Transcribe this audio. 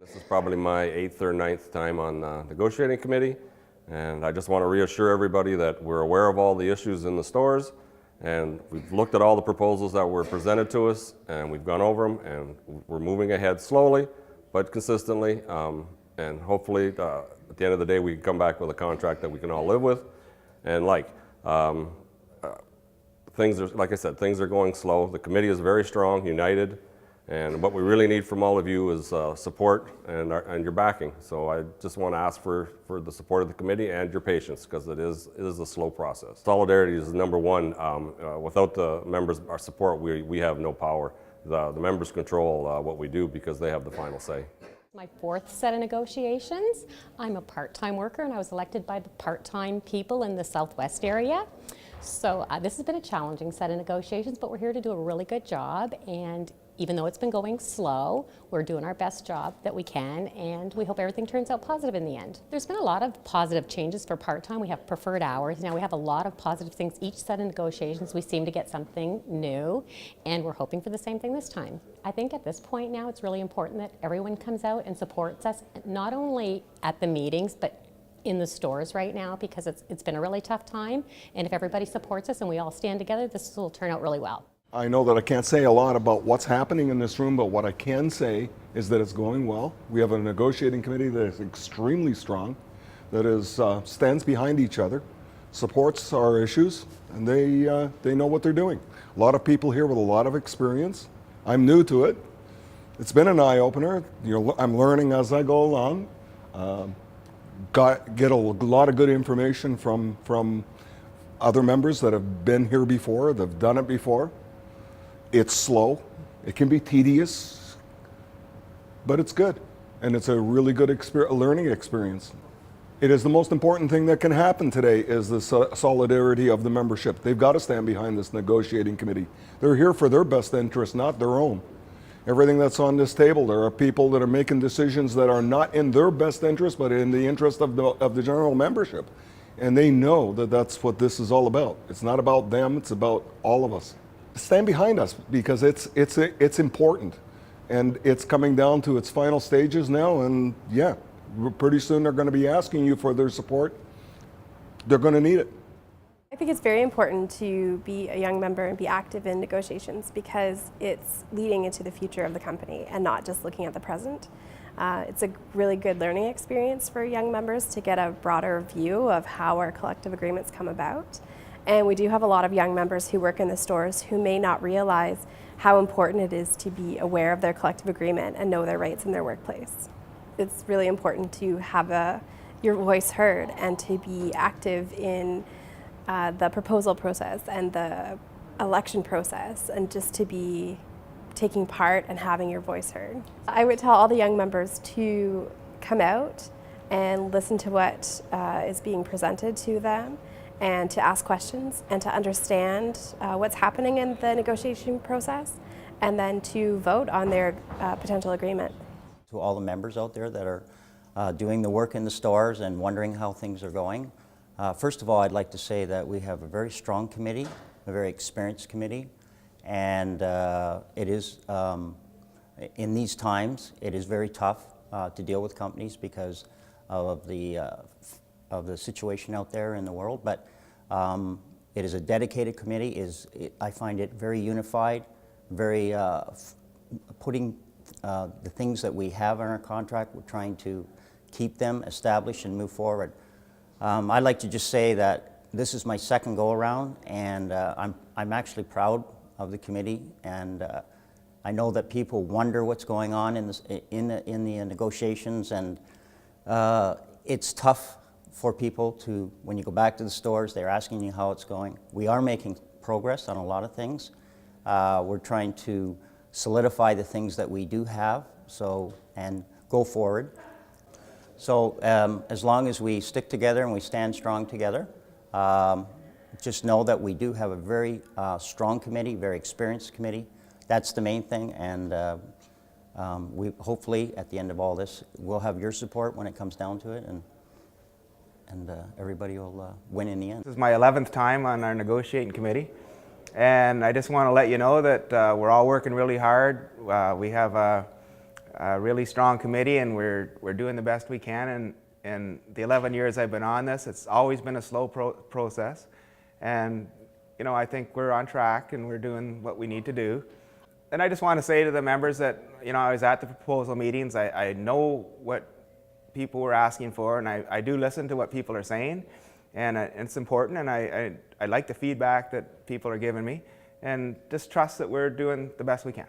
This is probably my 8th or 9th time on the negotiating committee, and I just want to reassure everybody that we're aware of all the issues in the stores, and we've looked at all the proposals that were presented to us, and we've gone over them, and we're moving ahead slowly but consistently, and hopefully at the end of the day we can come back with a contract that we can all live with. And things are, like I said, things are going slow. The committee is very strong, united. And what we really need from all of you is support and your backing. So I just want to ask for the support of the committee and your patience, because it is a slow process. Solidarity is number one. Without the members' our support, we have no power. The members control what we do because they have the final say. My 4th set of negotiations. I'm a part-time worker, and I was elected by the part-time people in the Southwest area. So this has been a challenging set of negotiations, but we're here to do a really good job. And even though it's been going slow, we're doing our best job that we can, and we hope everything turns out positive in the end. There's been a lot of positive changes for part-time. We have preferred hours. Now we have a lot of positive things. Each set of negotiations, we seem to get something new, and we're hoping for the same thing this time. I think at this point now, it's really important that everyone comes out and supports us, not only at the meetings, but in the stores right now, because it's been a really tough time, and if everybody supports us and we all stand together, this will turn out really well. I know that I can't say a lot about what's happening in this room, but what I can say is that it's going well. We have a negotiating committee that is extremely strong, that stands behind each other, supports our issues, and they know what they're doing. A lot of people here with a lot of experience. I'm new to it. It's been an eye-opener. I'm learning as I go along. Get a lot of good information from other members that have been here before, that have done it before. It's slow, it can be tedious, but it's good, and it's a really good learning experience. It is the most important thing that can happen today, is the solidarity of the membership. They've got to stand behind this negotiating committee. They're here for their best interest, not their own. Everything that's on this table, there are people that are making decisions that are not in their best interest, but in the interest of the general membership. And they know that that's what this is all about. It's not about them, it's about all of us. Stand behind us, because it's important, and it's coming down to its final stages now, and yeah, pretty soon they're going to be asking you for their support. They're going to need it. I think it's very important to be a young member and be active in negotiations, because it's leading into the future of the company and not just looking at the present. It's a really good learning experience for young members to get a broader view of how our collective agreements come about. And we do have a lot of young members who work in the stores who may not realize how important it is to be aware of their collective agreement and know their rights in their workplace. It's really important to have your voice heard and to be active in the proposal process and the election process, and just to be taking part and having your voice heard. I would tell all the young members to come out and listen to what is being presented to them, and to ask questions and to understand what's happening in the negotiation process, and then to vote on their potential agreement. To all the members out there that are doing the work in the stores and wondering how things are going, first of all, I'd like to say that we have a very strong committee, a very experienced committee, and it is, in these times, it is very tough to deal with companies because of the situation out there in the world, but it is a dedicated committee. I find it very unified, very putting the things that we have in our contract, we're trying to keep them established and move forward. I'd like to just say that this is my second go-around, and I'm actually proud of the committee, and I know that people wonder what's going on in the negotiations, and it's tough for people to, when you go back to the stores, they're asking you how it's going. We are making progress on a lot of things. We're trying to solidify the things that we do have, and go forward. So as long as we stick together and we stand strong together, just know that we do have a very strong committee, very experienced committee. That's the main thing, and we hopefully at the end of all this, we'll have your support when it comes down to it, and everybody will win in the end. This is my 11th time on our negotiating committee, and I just want to let you know that we're all working really hard. We have a a really strong committee, and we're doing the best we can. And in the 11 years I've been on this, it's always been a slow process. And you know, I think we're on track and we're doing what we need to do. And I just want to say to the members that, you know, I was at the proposal meetings. I know what people were asking for, and I do listen to what people are saying, and it's important, and I like the feedback that people are giving me, and just trust that we're doing the best we can.